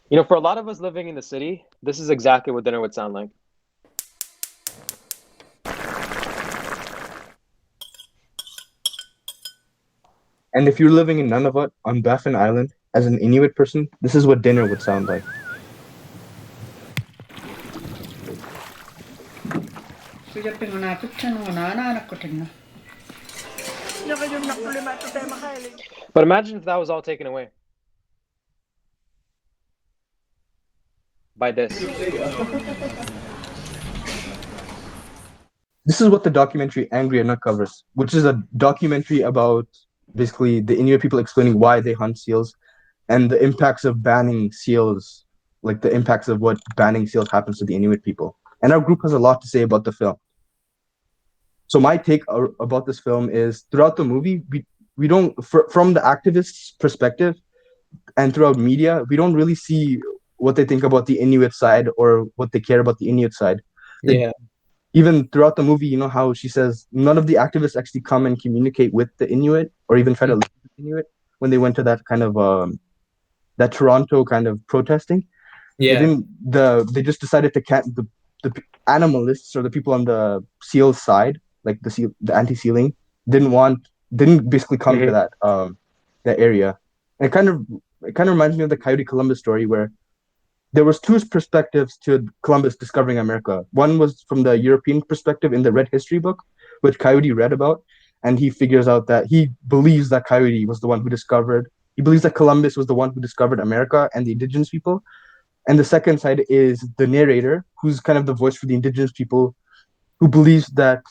You know, for a lot of us living in the city, this is exactly what dinner would sound like. And if you're living in Nunavut on Baffin Island as an Inuit person, this is what dinner would sound like. But imagine if that was all taken away by this. This is what the documentary Angry Enough covers, which is a documentary about basically the Inuit people explaining why they hunt seals and the impacts of banning seals, like the impacts of what banning seals happens to the Inuit people. And our group has a lot to say about the film. So my take about this film is throughout the movie, we don't, from the activists' perspective and throughout media, we don't really see what they think about the Inuit side or what they care about the Inuit side. Like Yeah. even throughout the movie, you know how she says none of the activists actually come and communicate with the Inuit or even try to listen to the Inuit when they went to that kind of that Toronto kind of protesting. They Yeah. didn't they just decided to can the animalists or the people on the seal side, like the anti-sealing, didn't basically come to Hmm. that area. And it kind of reminds me of the Coyote Columbus story where there was two perspectives to Columbus discovering America. One was from the European perspective in the Red History book, which Coyote read about, and he figures out that he believes that Coyote was the one who discovered. He believes that Columbus was the one who discovered America and the indigenous people. And the second side is the narrator, who's kind of the voice for the indigenous people, who believes that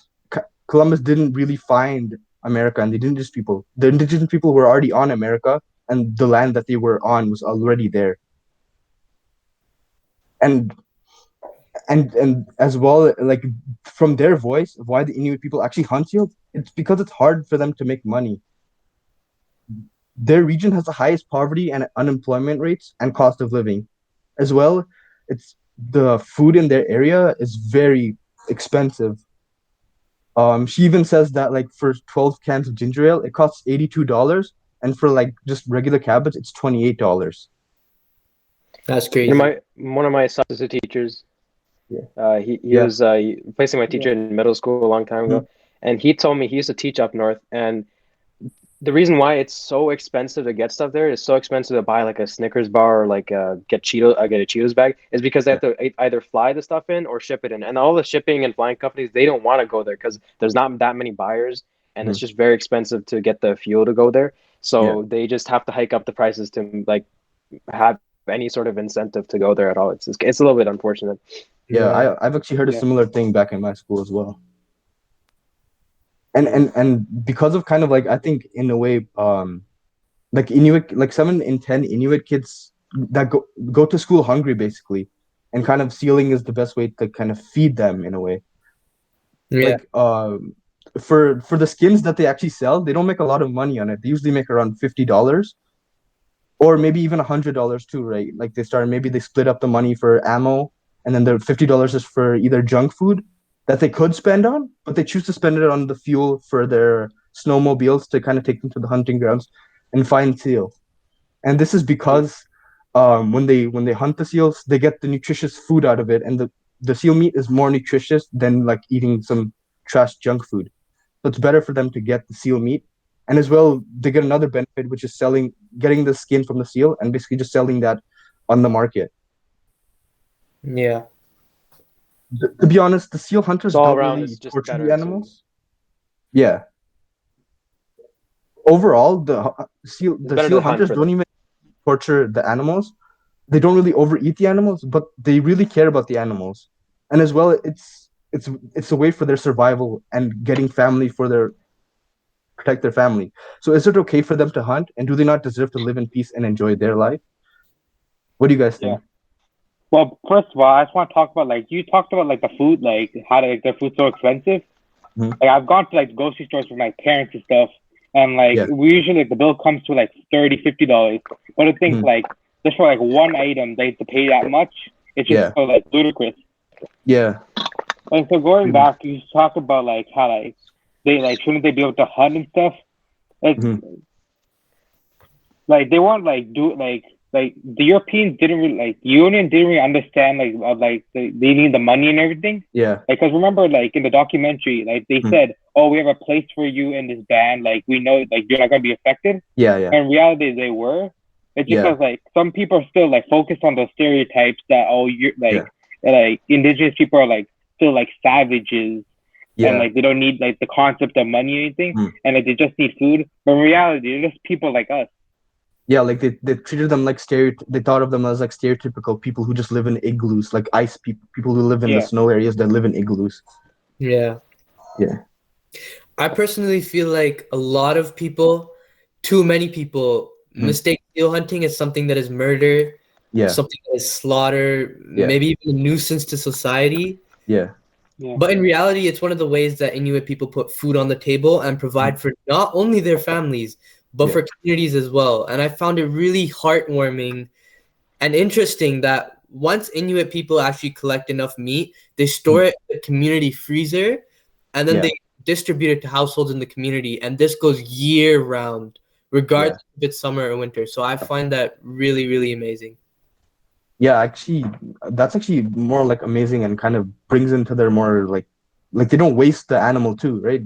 Columbus didn't really find America and the indigenous people. The indigenous people were already on America, and the land that they were on was already there. And and as well, like from their voice of why the Inuit people actually hunt seals, it's because it's hard for them to make money. Their region has the highest poverty and unemployment rates and cost of living. As well, it's the food in their area is very expensive. She even says that like for 12 cans of ginger ale, it costs $82, and for like just regular cabbage, it's $28. That's You know, crazy. my one of my substitute teachers, Yeah, he yeah, was replacing my teacher in middle school a long time mhm, ago, and he told me he used to teach up north, and the reason why it's so expensive to get stuff there is so expensive to buy like a Snickers bar or like get a Cheetos bag is because they yeah, have to either fly the stuff in or ship it in, and all the shipping and flying companies they don't want to go there because there's not that many buyers, and it's mhm, just very expensive to get the fuel to go there. yeah, So they just have to hike up the prices to like have any sort of incentive to go there at all. It's a little bit unfortunate. yeah. Yeah. I've actually heard a Yeah. similar thing back in my school as well. And because of kind of like I think in a way like Inuit like 7 in 10 Inuit kids that go to school hungry basically, and kind of sealing is the best way to kind of feed them in a way. Yeah. Like for the skins that they actually sell, they don't make a lot of money on it. They usually make around $50 or maybe even $100 too, right? Like maybe they split up the money for ammo, and then the $50 is for either junk food that they could spend on, but they choose to spend it on the fuel for their snowmobiles to kind of take them to the hunting grounds and find seal. And this is because when they hunt the seals, they get the nutritious food out of it, and the seal meat is more nutritious than like eating some trash junk food. So it's better for them to get the seal meat. And as well, they get another benefit, which is getting the skin from the seal and basically just selling that on the market. Yeah. To be honest, the seal So hunters all don't around, really it's just torture the better to animals. Yeah. Overall, it's the better seal to hunt hunters for don't them. even torture the animals. They don't really overeat the animals, but they really care about the animals. And as well, it's a way for their survival and getting family for their protect their family. So is it okay for them to hunt, and do they not deserve to live in peace and enjoy their life? What do you guys Yeah. think? Well, first of all, I just want to talk about like you talked about like the food, like how like their food's so expensive. Mhm. Like I've gone to like grocery stores with my parents and stuff, and like Yeah. we usually like, the bill comes to like $30, $50. But I think Mhm. like just for like one item they have to pay that much. It's just Yeah. so like ludicrous. Yeah. And so going Mhm. back, you talk about like how like they like shouldn't they be able to hunt and stuff? It's Mhm. like they weren't like do like like the Europeans didn't really like the Union didn't really understand they need the money and everything. Yeah. Like, cause remember, like in the documentary, like they said, "Oh, we have a place for you in this band. Like we know, like you're not gonna be affected." Yeah. Yeah. And in reality, they were. It's just Yeah. because like some people are still like focused on those stereotypes that you're like indigenous people are like still like savages. Yeah. And like they don't need like the concept of money or anything, and like they just need food. But in reality, they're just people like us. Yeah, like they treated them like they thought of them as like stereotypical people who just live in igloos, like ice people who live in the snow areas that live in igloos. Yeah. Yeah. I personally feel like a lot of people, too many people, mistake seal hunting as something that is murder, something that is slaughter, maybe even a nuisance to society. Yeah. But in reality, it's one of the ways that Inuit people put food on the table and provide for not only their families, but for communities as well. And I found it really heartwarming and interesting that once Inuit people actually collect enough meat, they store it in the community freezer, and then they distribute it to households in the community. And this goes year round, regardless if it's summer or winter. So I find that really, really amazing. Yeah, actually, that's actually more like amazing and kind of brings into their more like they don't waste the animal too, right?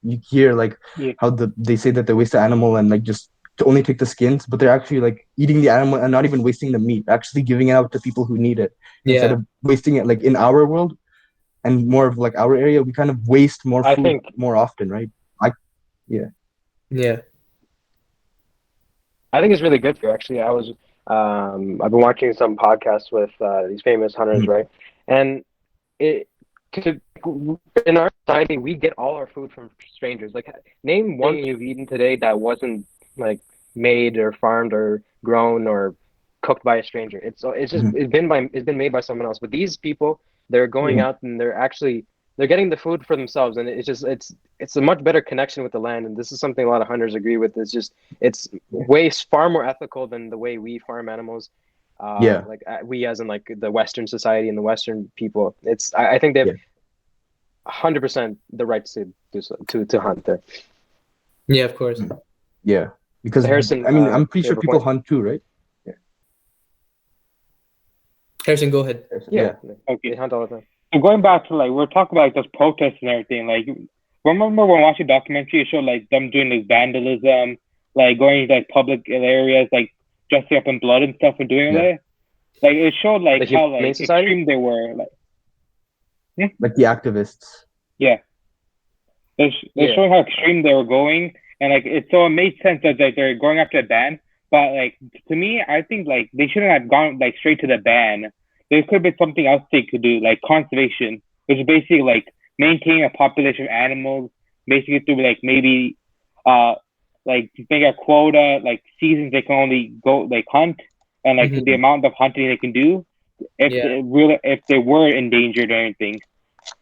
You hear like how they say that they waste the animal and like just to only take the skins, but they're actually like eating the animal and not even wasting the meat, actually giving it out to people who need it instead of wasting it. Like in our world and more of like our area, we kind of waste more food more often, right? Yeah. I think it's really good for you, actually. I've been watching some podcasts with these famous hunters, right? And in our society, we get all our food from strangers. Like, name one you've eaten today that wasn't like made or farmed or grown or cooked by a stranger. It's been made by someone else. But these people, they're going out and they're getting the food for themselves, and it's a much better connection with the land. And this is something a lot of hunters agree with. It's far more ethical than the way we farm animals. Like we as in like the Western society and the Western people. I think they have 100% the right to do so, to hunt there. Yeah, of course. Yeah, because Harrison, I mean, I'm pretty sure people hunt too, right? Harrison, go ahead. Yeah. Okay. They hunt all the time. So going back to like we're talking about like those protests and everything. Like, remember when watching a documentary, it showed like them doing like vandalism, like going to like public areas, like dressing up in blood and stuff and doing that. Like it showed like how like extreme they were. Like the activists. Yeah. They're showing how extreme they were going, and like it made sense that they're going after a ban. But like to me, I think like they shouldn't have gone like straight to the ban. There could have been something else they could do, like conservation, which is basically like maintaining a population of animals, basically through like maybe like make a quota, like seasons they can only go like hunt, and like the amount of hunting they can do if they were endangered or anything.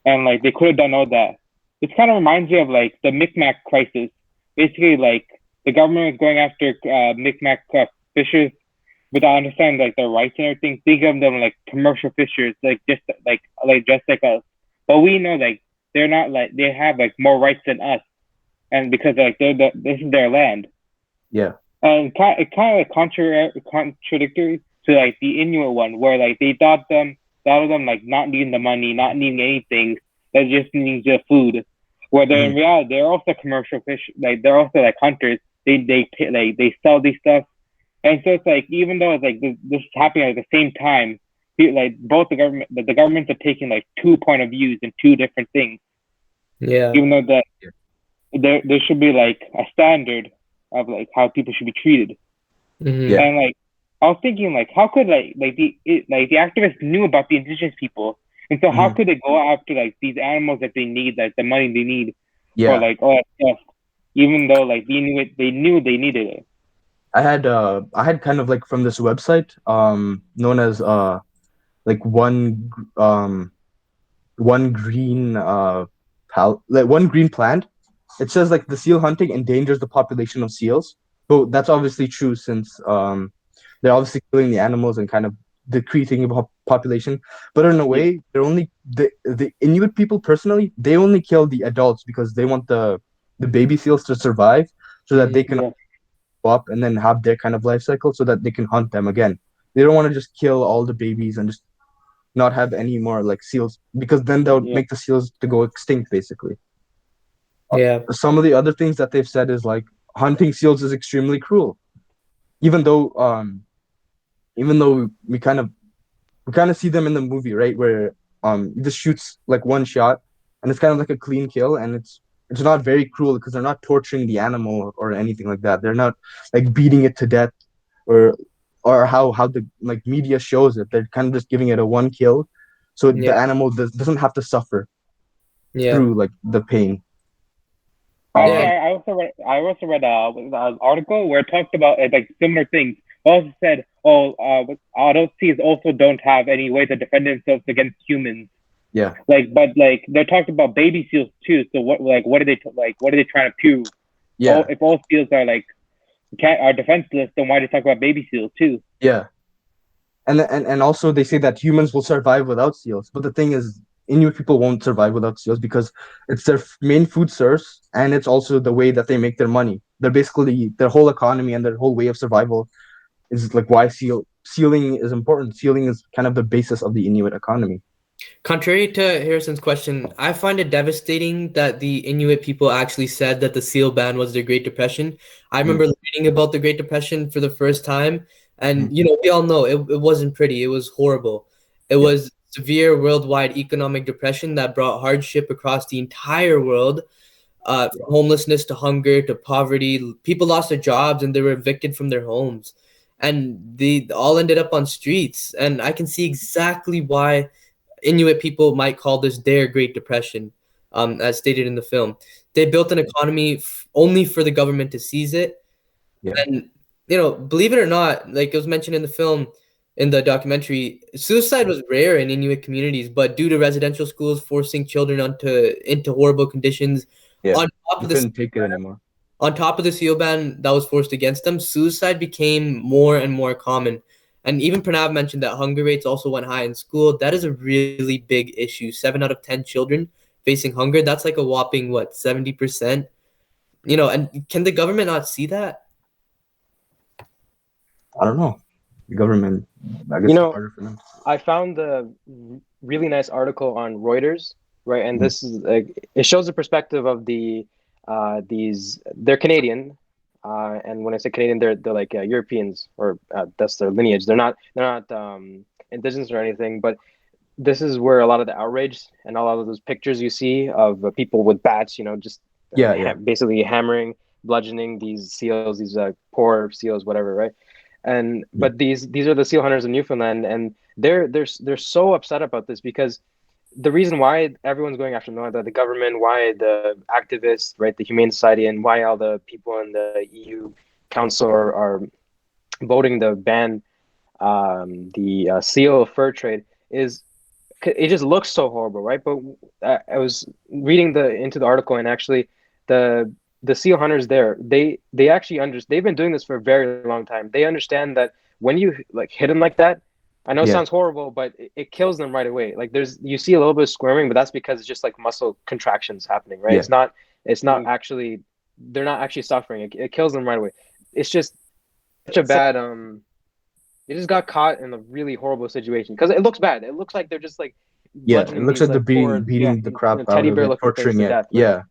And like they could have done all that. This kind of reminds me of like the Micmac crisis. Basically, like the government is going after Micmac fishers without understanding like their rights and everything. Think of them like commercial fishers, like just like us. But we know like they're not like they have like more rights than us, and because like this is their land. Yeah. And it kind of like contradictory to like the Inuit one, where like they thought of them like not needing the money, not needing anything, they just needing the food. Where they're in reality, they're also commercial fish, like they're also like hunters. They sell these stuff, and so it's like even though it's like this is happening at the same time, like both the governments are taking like 2 point of views and 2 different things. Yeah. Even though that there should be like a standard of like how people should be treated. And like I was thinking like how could the activists knew about the indigenous people, and so how could they go after like these animals that they need, like the money they need for like all that stuff, even though like they knew they needed it. I had kind of like from this website known as like one green one green plant. It says like the seal hunting endangers the population of seals. So that's obviously true, since they're obviously killing the animals and kind of decreasing the population. But in a way, they're only the Inuit people personally, they only kill the adults because they want the baby seals to survive so that they can up and then have their kind of life cycle so that they can hunt them again. They don't want to just kill all the babies and just not have any more like seals, because then that would make the seals to go extinct basically. Yeah. Some of the other things that they've said is like hunting seals is extremely cruel, even though we kind of see them in the movie, right, where he just shoots like one shot and it's kind of like a clean kill, and it's not very cruel because they're not torturing the animal or anything like that. They're not like beating it to death or how the like media shows it. They're kind of just giving it a one kill, so the animal doesn't have to suffer through like the pain. I also read an article where it talked about like similar things. It also said, adult seals also don't have any way to defend themselves against humans. Yeah. But they're talking about baby seals too. So what are they trying to prove? Yeah. If all seals are defenseless, then why do they talk about baby seals too? Yeah. And also they say that humans will survive without seals, but the thing is, Inuit people won't survive without seals because it's their main food source, and it's also the way that they make their money. They're basically, their whole economy and their whole way of survival is like why sealing is important. Sealing is kind of the basis of the Inuit economy. Contrary to Harrison's question, I find it devastating that the Inuit people actually said that the seal ban was the Great Depression. I remember reading about the Great Depression for the first time, and we all know it wasn't pretty. It was horrible. It was severe worldwide economic depression that brought hardship across the entire world, from homelessness to hunger to poverty. People lost their jobs and they were evicted from their homes, and they all ended up on streets. And I can see exactly why Inuit people might call this their Great Depression, as stated in the film. They built an economy only for the government to seize it. Yeah. And, believe it or not, like it was mentioned in the film, in the documentary, suicide was rare in Inuit communities, but due to residential schools forcing children into horrible conditions, on top of couldn't take it anymore. On top of the seal ban that was forced against them, suicide became more and more common. And even Pranav mentioned that hunger rates also went high in school. That is a really big issue. 7 out of 10 children facing hunger. That's like a whopping, 70%? And can the government not see that? I don't know. The government, I guess it's harder for them. I found a really nice article on Reuters, right? And this is it shows the perspective of they're Canadian, and when I say Canadian, they're like Europeans, or that's their lineage. They're not indigenous or anything, but this is where a lot of the outrage and a lot of those pictures you see of people with bats, just basically hammering, bludgeoning these seals, these poor seals, whatever, right? And but these are the seal hunters in Newfoundland, and they're so upset about this because the reason why everyone's going after the government, why the activists, right, the Humane Society, and why all the people in the EU Council are voting to ban the seal fur trade is it just looks so horrible, right? But I was reading into the article, and actually the seal hunters there, they actually they've been doing this for a very long time. They understand that when you hit them like that, I know it sounds horrible, but it kills them right away. Like you see a little bit of squirming, but that's because it's just like muscle contractions happening, right? Yeah. It's not actually, they're not actually suffering. It kills them right away. It's just such a bad they just got caught in a really horrible situation because it looks bad. It looks like they're just like it looks like they're beating the crap out teddy of bear it, looking torturing things it. to death. Yeah.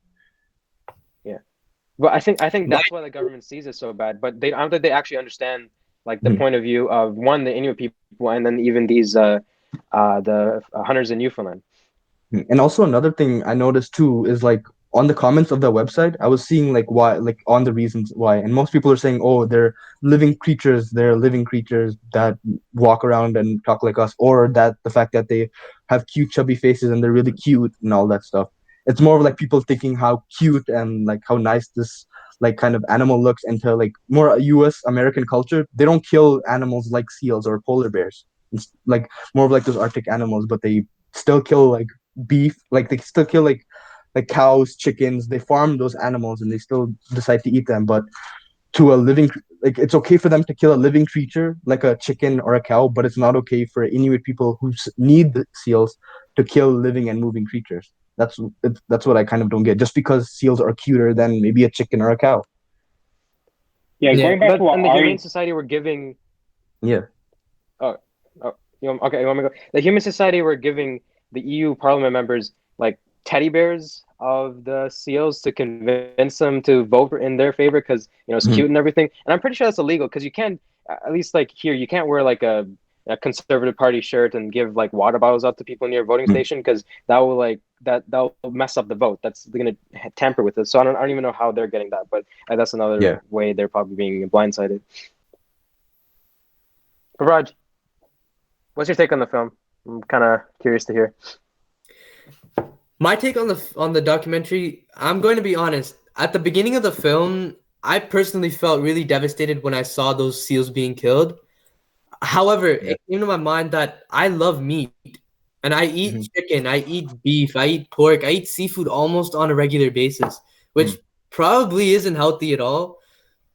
But I think that's why the government sees it so bad. But I don't think they actually understand the point of view of the Inuit people, and then even these the hunters in Newfoundland. And also another thing I noticed too is on the comments of the website, I was seeing why, on the reasons why, and most people are saying, oh, they're living creatures that walk around and talk like us, or that the fact that they have cute chubby faces and they're really cute and all that stuff. It's more of people thinking how cute and how nice this kind of animal looks, into more US American culture. They don't kill animals like seals or polar bears. It's more of those Arctic animals, but they still kill beef, they still kill cows, chickens. They farm those animals and they still decide to eat them. But to a living, it's okay for them to kill a living creature like a chicken or a cow, but it's not okay for Inuit people who need the seals to kill living and moving creatures. That's what I kind of don't get. Just because seals are cuter than maybe a chicken or a cow. Yeah, Yeah. going back to what And the Humane Ari. Society were giving. Yeah. Oh, okay. You want me to go? The Humane Society were giving the EU Parliament members like teddy bears of the seals to convince them to vote in their favor because it's Mhm. cute and everything. And I'm pretty sure that's illegal because you can't, at least like here, you can't wear like a conservative party shirt and give like water bottles out to people near a voting Mhm. station because that will that'll mess up the vote. They're gonna tamper with it. So I don't even know how they're getting that, but that's another Yeah. way they're probably being blindsided. But Raj, what's your take on the film? I'm kind of curious to hear. My take on the documentary, I'm going to be honest. At the beginning of the film, I personally felt really devastated when I saw those seals being killed. However, Yeah. it came to my mind that I love meat and I eat Mhm. chicken, I eat beef, I eat pork, I eat seafood almost on a regular basis, which probably isn't healthy at all.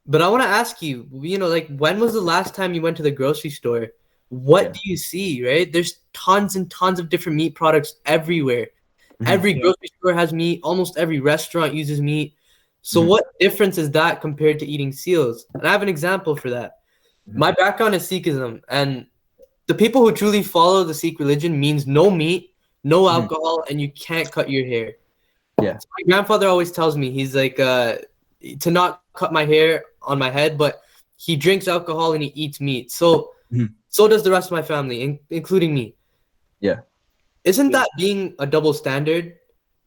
But I want to ask you, like when was the last time you went to the grocery store? What Yeah. do you see, right? There's tons and tons of different meat products everywhere. Mhm. Every Yeah. grocery store has meat. Almost every restaurant uses meat. So Mhm. what difference is that compared to eating seals? And I have an example for that. My background is Sikhism, and the people who truly follow the Sikh religion means no meat, no alcohol, and you can't cut your hair. Yeah. So my grandfather always tells me, he's like, to not cut my hair on my head, but he drinks alcohol and he eats meat. So, Mhm. so does the rest of my family, including me. Yeah. Isn't Yeah. that being a double standard?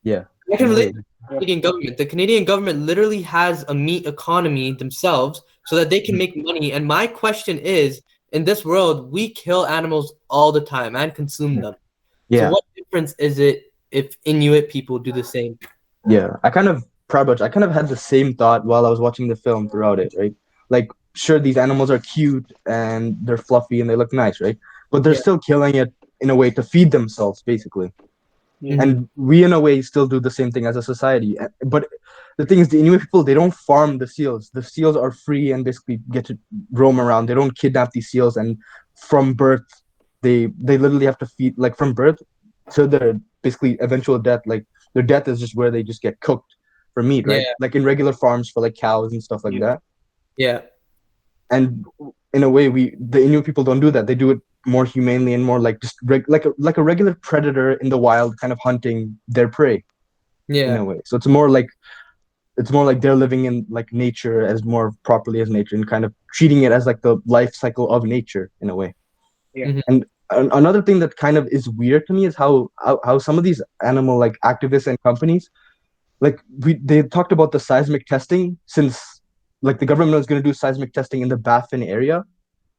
Yeah. I can In a relate way. to the Canadian government. The Canadian government literally has a meat economy themselves so that they can make money. And my question is, in this world, we kill animals all the time and consume them. So Yeah. what difference is it if Inuit people do the same? Yeah. I kind of had the same thought while I was watching the film throughout it, right? Like, sure, these animals are cute and they're fluffy and they look nice, right? But they're Yeah. still killing it in a way to feed themselves, basically. Yeah. And we, in a way, still do the same thing as a society. But the thing is, the Inuit people, they don't farm the seals. The seals are free and basically get to roam around. They don't kidnap these seals, and from birth, they literally have to feed, like, from birth to their basically eventual death. Like, their death is just where they just get cooked for meat, right? Yeah. Like in regular farms for like cows and stuff like Yeah. that. Yeah. And in a way, the Inuit people don't do that. They do it more humanely and more like just like a regular predator in the wild, kind of hunting their prey in a Yeah. way. So it's more like they're living in like nature as more properly as nature and kind of treating it as like the life cycle of nature in a way. Yeah. Mhm. And another thing that kind of is weird to me is how some of these animal like activists and companies, like they talked about the seismic testing, since like the government was going to do seismic testing in the Baffin area,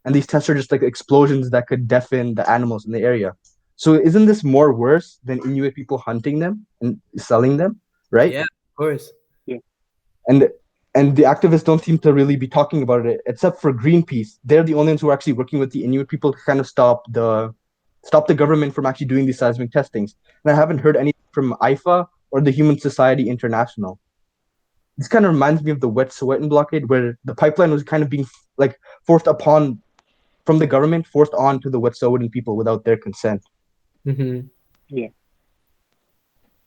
and these tests are just like explosions that could deafen the animals in the area. So isn't this more worse than Inuit people hunting them and selling them, right? Yeah, of course. And the activists don't seem to really be talking about it, except for Greenpeace. They're the only ones who are actually working with the Inuit people to kind of stop the government from actually doing these seismic testings. And I haven't heard anything from IFA or the Human Society International. This kind of reminds me of the 𝘈𝘯𝘳𝘺 blockade, where the pipeline was kind of being like forced upon from the government, forced on to the 𝘈𝘯𝘺 people without their consent. Mm-hmm. Yeah.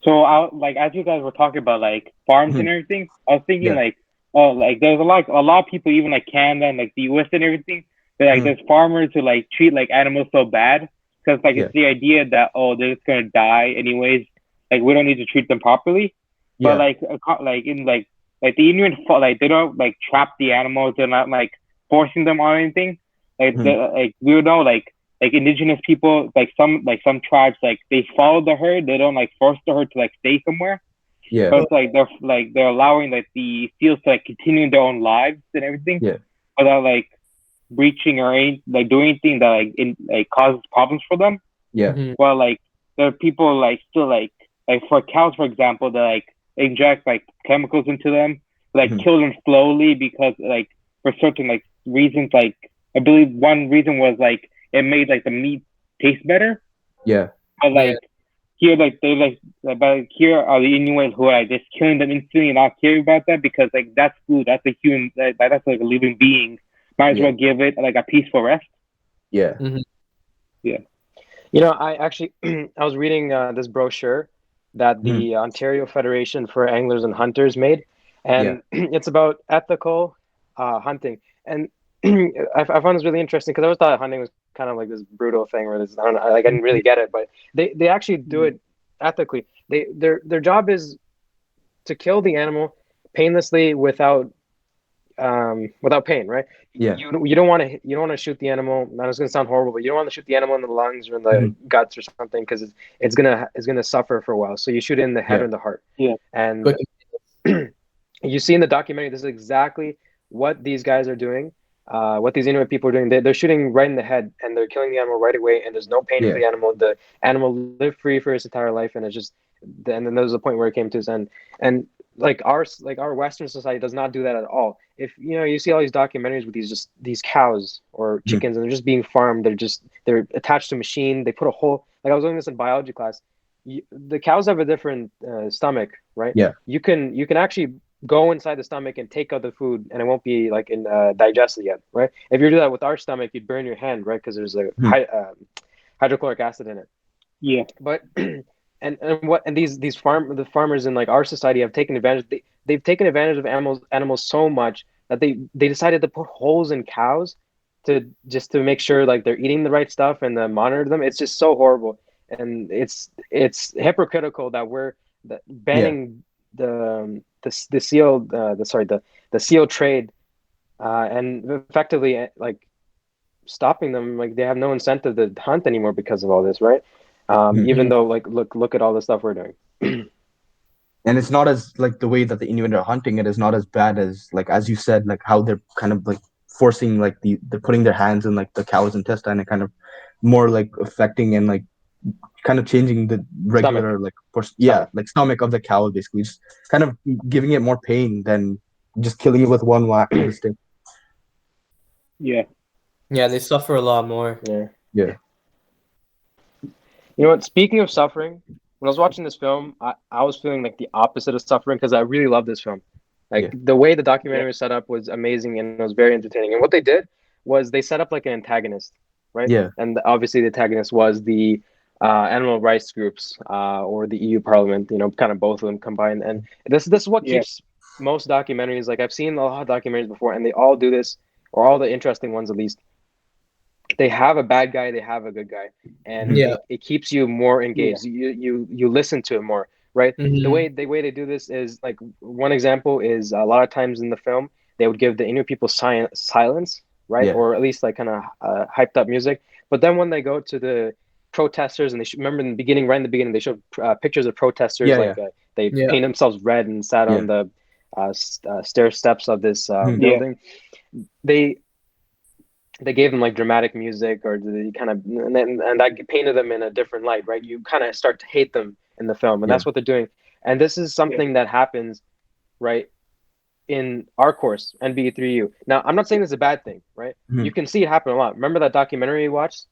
So like as you guys were talking about like farms and everything, I was thinking Yeah. like, oh, like there's a lot of people even like Canada and like the US and everything, that like there's farmers who like treat like animals so bad because like it's the idea that, oh, they're just gonna die anyways, like we don't need to treat them properly. But like in like the Inuit, like they don't like trap the animals. They're not like forcing them on anything. Like like we would know like indigenous people, like some tribes, like they follow the herd. They don't like force the herd to like stay somewhere. Yeah. But it's like they're allowing like the seals to like continue their own lives and everything. Yeah. Without like breaching or like doing anything that like causes problems for them. Yeah. Mm-hmm. Well, like there are people like still like for cows, for example, they like inject like chemicals into them, like kill them slowly because like for certain like reasons. Like I believe one reason was like it made like the meat taste better. Yeah. But like here, like they like, but here are the Inuit who are like just killing them instantly and not caring about that because like that's food, that's a human, that's like a living being. Might as well give it like a peaceful rest. Yeah. Mm-hmm. Yeah. You know, I actually I was reading this brochure that the Ontario Federation for Anglers and Hunters made, and it's about ethical hunting, and I found this really interesting because I always thought hunting was kind of like this brutal thing where this, I don't know, like I didn't really get it, but they actually do it ethically. Their job is to kill the animal painlessly without pain, right? Yeah. You don't want to shoot the animal. Now it's gonna sound horrible, but you don't want to shoot the animal in the lungs or in the guts or something because it's gonna suffer for a while. So you shoot it in the head or the heart. Yeah. And But you see in the documentary, this is exactly what these guys are doing. What these Inuit people are doing, they're shooting right in the head and they're killing the animal right away, and there's no pain for the animal. The animal lived free for its entire life, and it's just, and then there was a point where it came to its end. And like our Western society does not do that at all. If you see all these documentaries with these cows or chickens, and they're just being farmed. They're attached to a machine. They put a whole, like I was learning this in biology class. The cows have a different stomach, right? Yeah. You can actually go inside the stomach and take out the food, and it won't be like digested yet, right? If you do that with our stomach, you'd burn your hand, right? Because there's hydrochloric acid in it. Yeah. But these farmers in like our society have taken advantage. They've taken advantage of animals so much that they decided to put holes in cows to make sure like they're eating the right stuff and to monitor them. It's just so horrible, and it's hypocritical that we're banning the seal trade and effectively like stopping them. Like they have no incentive to hunt anymore because of all this, right? Even though like look at all the stuff we're doing. And it's not as like the way that the Inuit are hunting it is not as bad as like as you said, like how they're kind of like forcing like they're putting their hands in like the cow's intestine and kind of more like affecting and like kind of changing the regular like stomach of the cow, basically just kind of giving it more pain than just killing it with one whack of the stick. Yeah. Yeah, they suffer a lot more. Yeah. You know what? Speaking of suffering, when I was watching this film, I was feeling like the opposite of suffering because I really love this film. Like the way the documentary was set up was amazing and it was very entertaining. And what they did was they set up like an antagonist, right? Yeah. And obviously the antagonist was the animal rights groups or the EU Parliament. Kind of both of them combined. And this is what keeps most documentaries. Like I've seen a lot of documentaries before, and they all do this, or all the interesting ones at least. They have a bad guy, they have a good guy, and it keeps you more engaged. You listen to it more, right? The way they do this is like, one example is a lot of times in the film they would give the Inuit people silence, right? Or at least like kind of hyped up music. But then when they go to the protesters, and they remember in the beginning, right in the beginning, they showed pictures of protesters they paint themselves red and sat on the stair steps of this building. They gave them like dramatic music, or they kind of, and that painted them in a different light, right? You kind of start to hate them in the film, and that's what they're doing. And this is something that happens, right, in our course, NBE3U. Now, I'm not saying this is a bad thing, right? You can see it happen a lot. Remember that documentary you watched,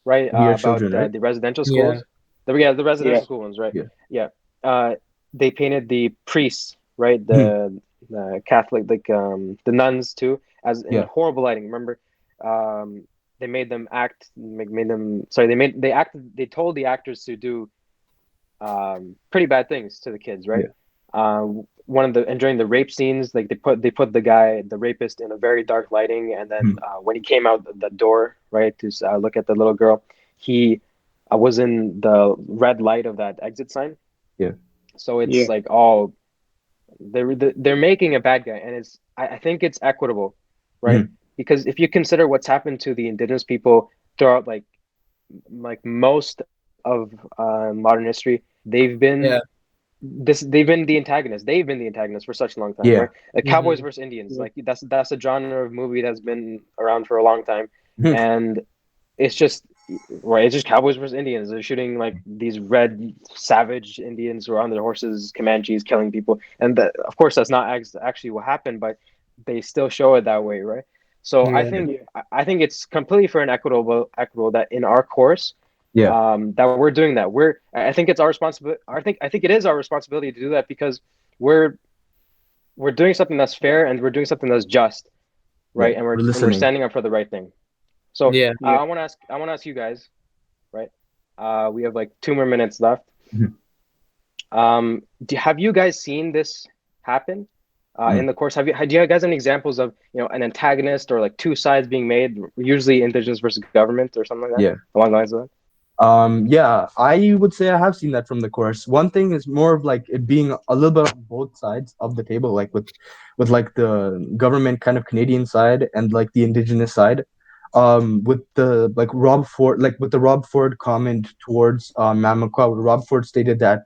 right, about children, right? the residential schools? The residential school ones, right? They painted the priests, right, the Catholic, like the nuns too, as in horrible lighting. Remember? They made them act. They told the actors to do pretty bad things to the kids, right? And during the rape scenes, like they put the rapist in a very dark lighting, and then when he came out the door, right, to look at the little girl, he was in the red light of that exit sign. So it's like all they're making a bad guy, and I think it's equitable, right? Because if you consider what's happened to the indigenous people throughout like most of modern history, they've been the antagonists. They've been the antagonists for such a long time, right? Like Cowboys versus Indians, like that's a genre of movie that's been around for a long time, and it's just Cowboys versus Indians. They're shooting like these red savage Indians who are on their horses, Comanches, killing people, and of course that's not actually what happened, but they still show it that way, right? So I think it's completely fair and equitable that in our course, that we're doing that. I think it's our responsibility. I think it is our responsibility to do that because we're doing something that's fair and we're doing something that's just, right? And we're standing up for the right thing. So I want to ask you guys, right? We have like 2 more minutes left. Have you guys seen this happen? in the course. Do you guys have any examples of an antagonist or like two sides being made, usually indigenous versus government or something like that, Yeah. along the lines of that? Yeah, I would say I have seen that from the course. One thing is more of like it being a little bit on both sides of the table, like with like the government kind of Canadian side and like the indigenous side. With the like with the Rob Ford comment towards Mamakwa, Rob Ford stated that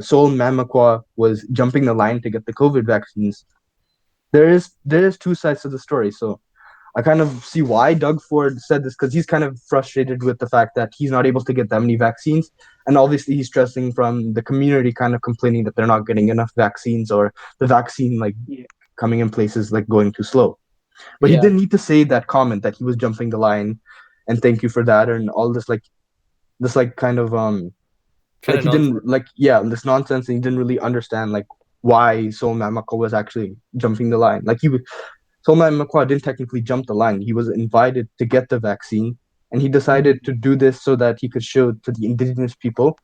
Seoul Mamakwa was jumping the line to get the COVID vaccines. There is two sides to the story, so I kind of see why Doug Ford said this, because he's kind of frustrated with the fact that he's not able to get that many vaccines. And obviously he's stressing from the community kind of complaining that they're not getting enough vaccines, or the vaccine like coming in places like going too slow. But he didn't need to say that comment that he was jumping the line, and thank you for that, and all this kind of like he nonsense. didn't this nonsense, and he didn't really understand like why Sol Mamako was actually jumping the line. Like Solomon Makwa didn't technically jump the line. He was invited to get the vaccine, and he decided to do this so that he could show to the indigenous people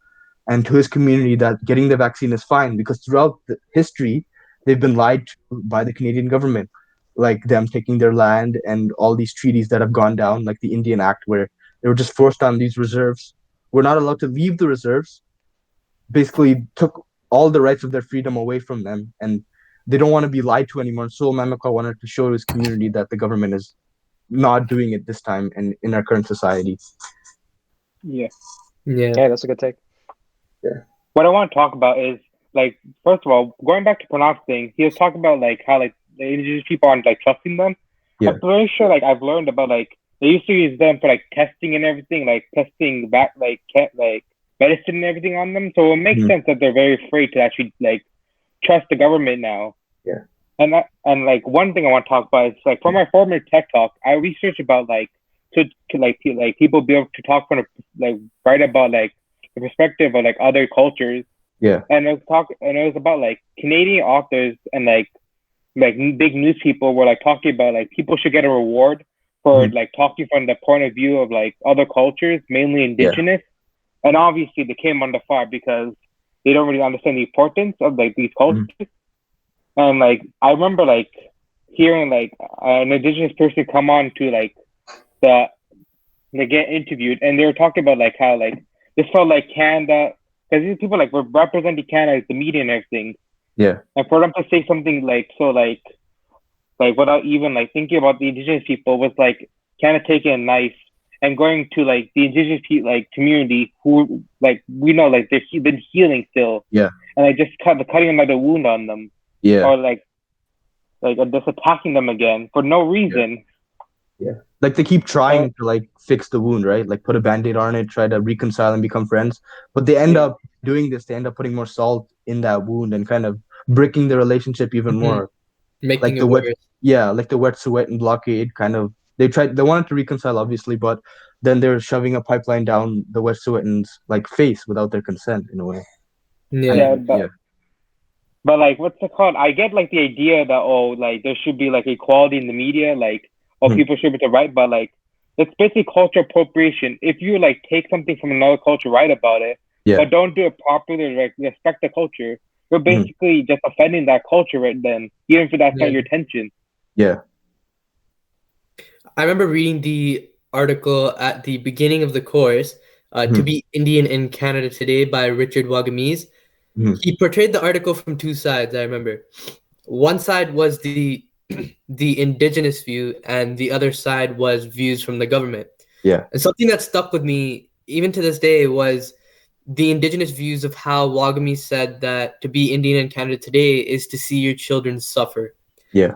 and to his community that getting the vaccine is fine, because throughout history, they've been lied to by the Canadian government, like them taking their land and all these treaties that have gone down, like the Indian Act, where they were just forced on these reserves. We're not allowed to leave the reserves, basically took all the rights of their freedom away from them, and they don't want to be lied to anymore. So Mamaka wanted to show his community that the government is not doing it this time and in our current society. Yeah. Yeah, that's a good take. Yeah. What I want to talk about is, like, first of all, going back to Pranav's thing, he was talking about like how like the indigenous people aren't like trusting them. Yeah. I'm pretty sure like I've learned about like they used to use them for like testing and everything, like testing back like medicine and everything on them. So it makes sense that they're very afraid to actually like trust the government now. Yeah. And like one thing I want to talk about is like for my former tech talk, I researched about like to like people be able to talk from like write about like the perspective of like other cultures. Yeah. And it was about like Canadian authors and like big news people were like talking about like people should get a reward for like talking from the point of view of like other cultures, mainly indigenous. Yeah. And obviously they came under fire because they don't really understand the importance of like these cultures. And like I remember like hearing like an indigenous person come on to like they get interviewed, and they were talking about like how like this felt like Canada, because these people like were representing Canada as the media and everything. Yeah. And for them to say something like so like without even like thinking about the indigenous people was like kind of taking a knife and going to like the indigenous like community who like we know like they've been healing still. Yeah. And like just cutting another wound on them. Yeah. Or like just attacking them again for no reason. Yeah. Like they keep trying to like fix the wound, right? Like put a band-aid on it, try to reconcile and become friends. But they end up doing this, they end up putting more salt in that wound and kind of breaking the relationship even more. Making like it worse. Like the Wet'suwet'en blockade kind of they wanted to reconcile obviously, but then they're shoving a pipeline down the Wet'suwet'en's like face without their consent in a way. But like, what's it called? I get like the idea that like there should be like equality in the media, like people should be able to write, but like it's basically cultural appropriation. If you like take something from another culture, write about it, but don't do it properly, like respect the culture, you're basically just offending that culture right then, even if that's not your intention. Yeah. I remember reading the article at the beginning of the course, To Be Indian in Canada Today by Richard 𝘈𝘯𝘈𝘳𝘈. He portrayed the article from two sides, I remember. One side was the indigenous view, and the other side was views from the government. Yeah. And something that stuck with me, even to this day, was the indigenous views of how 𝘈𝘈𝘈𝘈𝘈 said that to be Indian in Canada today is to see your children suffer. Yeah.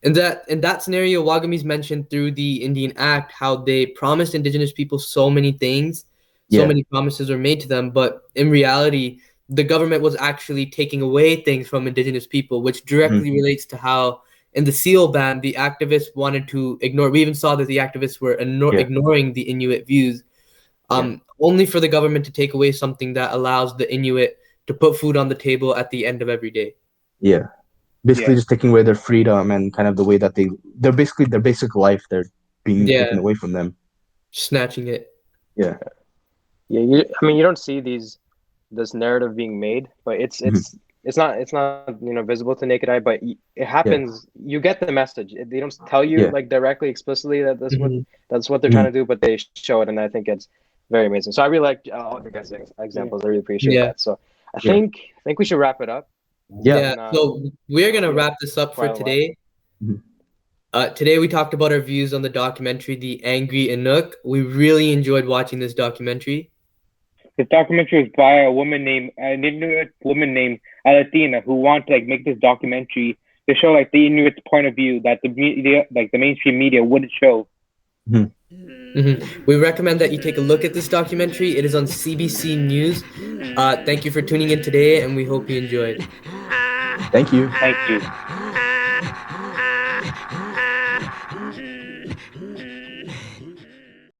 And that in that scenario, 𝘈𝘈𝘈𝘈's mentioned through the Indian Act how they promised indigenous people so many things, so many promises were made to them, but in reality, the government was actually taking away things from indigenous people, which directly relates to how in the seal ban, the activists wanted to ignore. We even saw that the activists were ignoring the Inuit views, only for the government to take away something that allows the Inuit to put food on the table at the end of every day. Yeah. Basically just taking away their freedom and kind of the way that they're basically their basic life, they're being taken away from them. Snatching it. Yeah. Yeah, I mean, you don't see this narrative being made, but it's it's not visible to naked eye, but it happens. You get the message. They don't tell you like directly, explicitly that that's what they're trying to do, but they show it, and I think it's very amazing. So I really like all your guys' examples. I really appreciate that. So I think we should wrap it up. So we're gonna wrap this up for today. Today we talked about our views on the documentary The Angry Inuk. We really enjoyed watching this documentary. This documentary was by a woman named an Inuit woman named Alatina, who wanted to like make this documentary to show like the Inuit's point of view that the media, like the mainstream media, wouldn't show. We recommend that you take a look at this documentary. It is on CBC News. Thank you for tuning in today, and we hope you enjoyed. Thank you. Thank you.